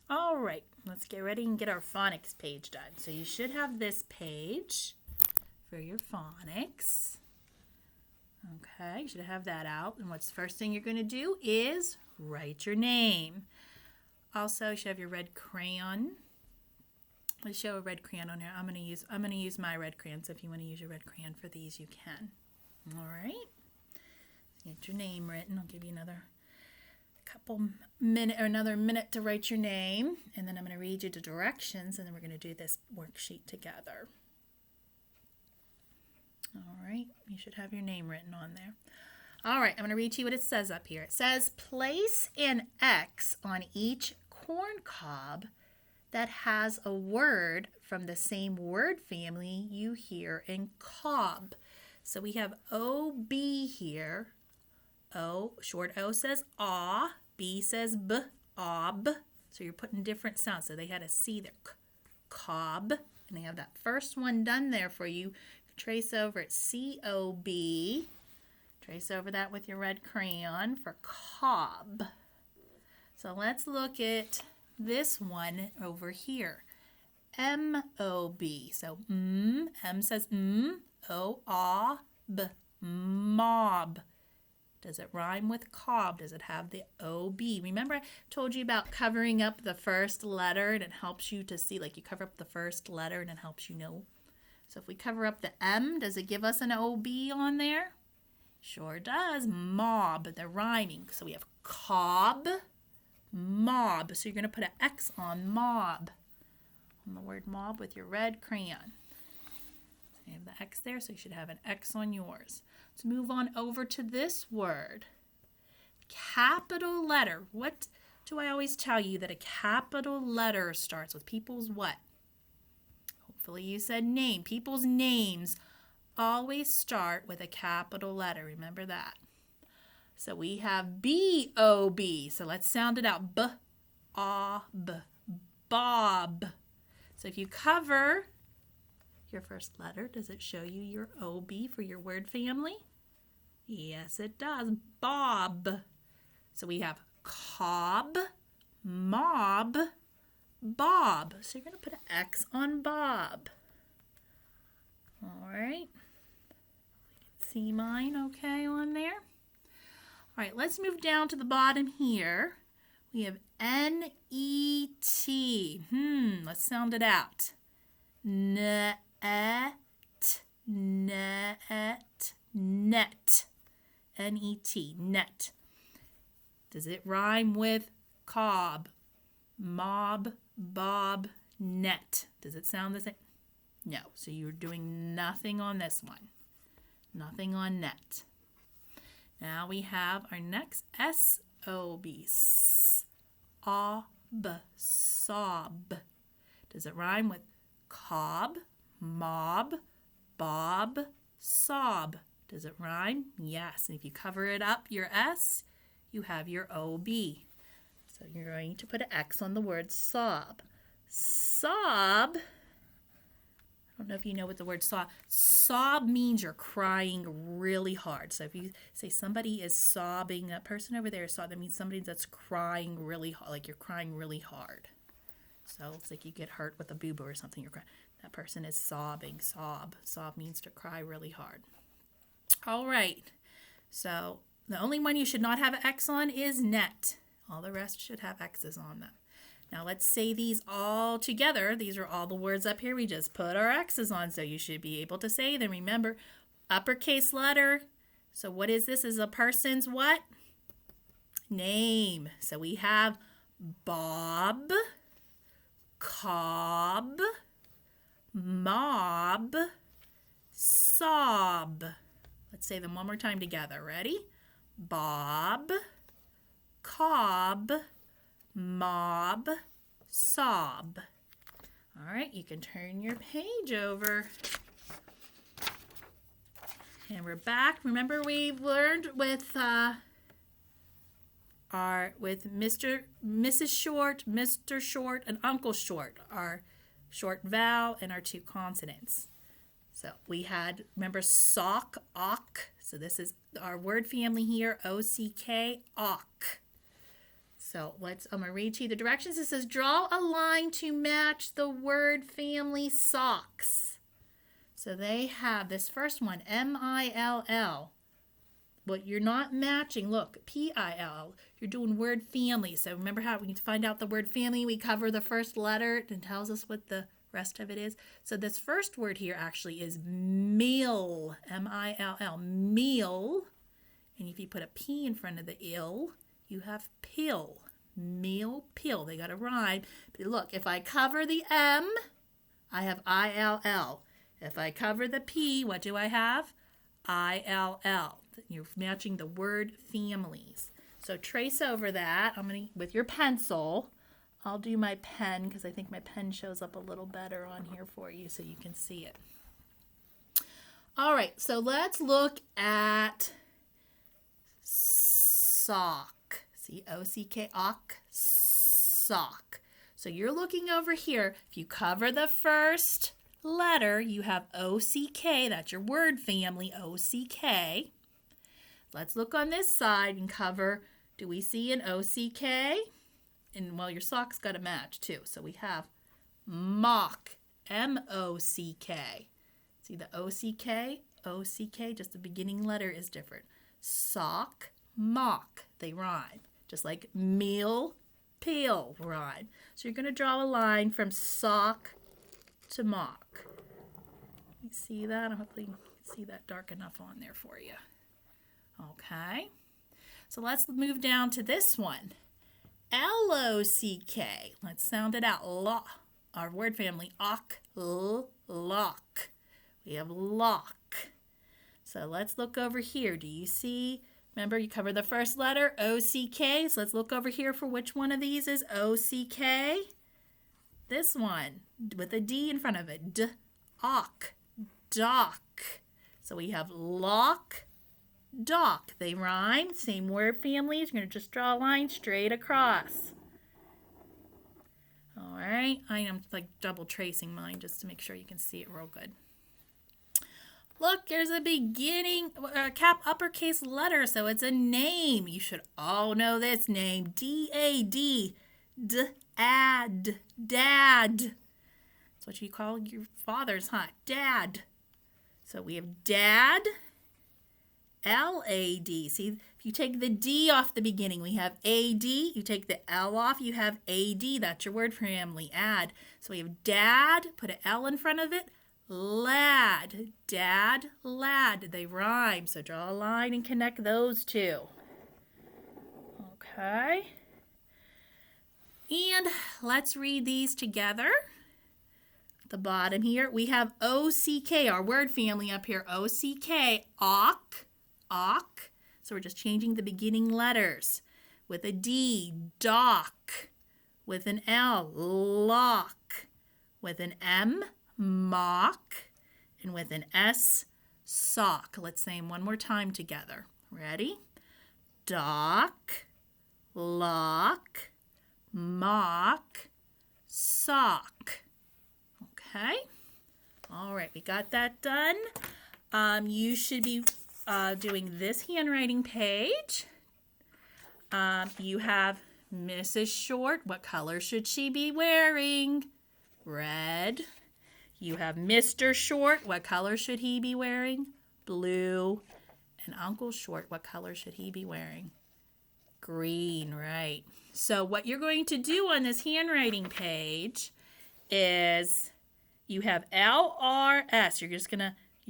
All right, let's get ready and get our phonics page done. So you should have this page for your phonics. Okay, you should have that out. And what's the first thing you're going to do is write your name. Also, you should have your red crayon. Let's show a red crayon on here. I'm going to use my red crayon. So if you want to use your red crayon for these, you can. All right. Get your name written. I'll give you another minute to write your name, and then I'm going to read you the directions, and then we're going to do this worksheet together. All right, you should have your name written on there. All right, I'm going to read to you what it says up here. It says, place an X on each corn cob that has a word from the same word family you hear in cob. So we have O-B here. O, short O says ah, B says b, ob. So you're putting different sounds. So they had a C there, cob. And they have that first one done there for you. Trace over it, C-O-B. Trace over that with your red crayon for cob. So let's look at this one over here. M-O-B. So M says O, ah, b, mob. Does it rhyme with cob? Does it have the O-B? Remember I told you about covering up the first letter, and it helps you to see, like you cover up the first letter and it helps you know. So if we cover up the M, does it give us an O-B on there? Sure does. Mob. They're rhyming. So we have cob, mob. So you're going to put an X on mob, on the word mob with your red crayon. So you have the X there, so you should have an X on yours. Let's move on over to this word. Capital letter. What do I always tell you that a capital letter starts with? People's what? Hopefully you said name. People's names always start with a capital letter. Remember that. So we have B-O-B. So let's sound it out. B-O-B. Bob. So if you cover your first letter, does it show you your O-B for your word family? Yes, it does. Bob. So we have cob, mob, Bob. So you're going to put an X on Bob. All right. See mine okay on there? All right, let's move down to the bottom here. We have N-E-T. Let's sound it out. Net, net, net. N-E-T, net. Does it rhyme with cob, mob, bob, net? Does it sound the same? No. So you're doing nothing on this one. Nothing on net. Now we have our next S-O-B. S-O-B. Sob. Does it rhyme with cob, mob, bob, sob? Does it rhyme? Yes. And if you cover it up, your S, you have your O-B. So you're going to put an X on the word sob. Sob, I don't know if you know what the word sob. Sob means you're crying really hard. So if you say somebody is sobbing, that person over there is sobbing, that means somebody that's crying really hard, like you're crying really hard. So it's like you get hurt with a boo-boo or something, you're crying. That person is sobbing, sob. Sob means to cry really hard. All right, so the only one you should not have an X on is net. All the rest should have X's on them. Now let's say these all together. These are all the words up here. We just put our X's on, so you should be able to say them. Remember, uppercase letter. So what is this? Is a person's what? Name. So we have Bob, cob, mob, sob. Let's say them one more time together. Ready? Bob, cob, mob, sob. All right, you can turn your page over. And we're back. Remember we've learned with Mrs. Short, Mr. Short, and Uncle Short, our short vowel and our two consonants. So we had, remember, sock, ock. So this is our word family here, O-C-K, ock. So So I'm going to read to you the directions. It says, draw a line to match the word family socks. So they have this first one, M-I-L-L. But you're not matching, look, P-I-L. You're doing word family. So remember how when you find out the word family, we cover the first letter and tells us what the rest of it is. So this first word here actually is meal, M-I-L-L, meal. And if you put a P in front of the ill, you have pill, meal, pill. They got to rhyme. But look, if I cover the M, I have I-L-L. If I cover the P, what do I have? I-L-L. You're matching the word families. So trace over that. With your pencil. I'll do my pen because I think my pen shows up a little better on here for you so you can see it. All right, so let's look at sock. See, O-C-K, ock, sock. So you're looking over here. If you cover the first letter, you have O-C-K. That's your word family, O-C-K. Let's look on this side and cover. Do we see an O-C-K? And, well, your sock's got to match, too. So we have mock, M-O-C-K. See the O-C-K? O-C-K, just the beginning letter is different. Sock, mock, they rhyme. Just like meal, peel rhyme. So you're going to draw a line from sock to mock. You see that? Hopefully you can see that dark enough on there for you. Okay. So let's move down to this one. L-O-C-K. Let's sound it out. Lo. Our word family, ock, lock. We have lock. So let's look over here. Do you see? Remember, you cover the first letter, O-C-K. So let's look over here for which one of these is O-C-K. This one with a D in front of it. D-ock, dock. So we have lock, dock. They rhyme. Same word families. You're going to just draw a line straight across. All right. I am like double tracing mine just to make sure you can see it real good. Look, there's a beginning uppercase letter, so it's a name. You should all know this name. D-A-D. D-ad. Dad. That's what you call your fathers, huh? Dad. So we have dad. L-A-D. See, if you take the D off the beginning, we have A-D. You take the L off, you have A-D. That's your word family, add. So we have dad, put an L in front of it. Lad, dad, lad. They rhyme, so draw a line and connect those two. Okay. And let's read these together. At the bottom here, we have O-C-K, our word family up here. O-C-K, ock, ock. So we're just changing the beginning letters. With a D, dock. With an L, lock. With an M, mock. And with an S, sock. Let's say them one more time together. Ready? Dock, lock, mock, sock. Okay. All right, we got that done. You should be doing this handwriting page. You have Mrs. Short. What color should she be wearing? Red. You have Mr. Short. What color should he be wearing? Blue. And Uncle Short. What color should he be wearing? Green, right. So what you're going to do on this handwriting page is you have L-R-S. You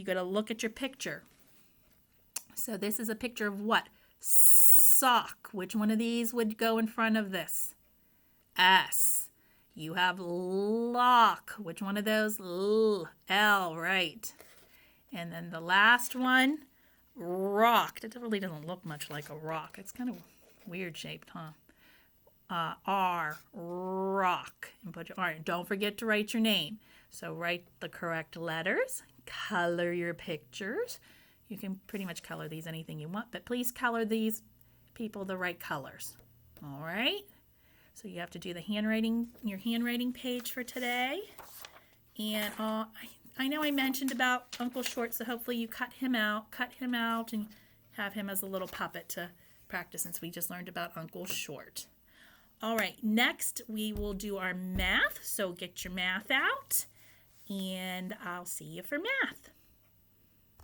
got to look at your picture. So this is a picture of what? Sock. Which one of these would go in front of this? S. You have lock. Which one of those? L, right. And then the last one, rock. That really doesn't look much like a rock. It's kind of weird shaped, huh? R, rock. And put your R. Don't forget to write your name. So write the correct letters. Color your pictures. You can pretty much color these anything you want, but please color these people the right colors. All right? So you have to do the your handwriting page for today. And I know I mentioned about Uncle Short, so hopefully you cut him out and have him as a little puppet to practice since we just learned about Uncle Short. All right, next we will do our math. So get your math out, and I'll see you for math.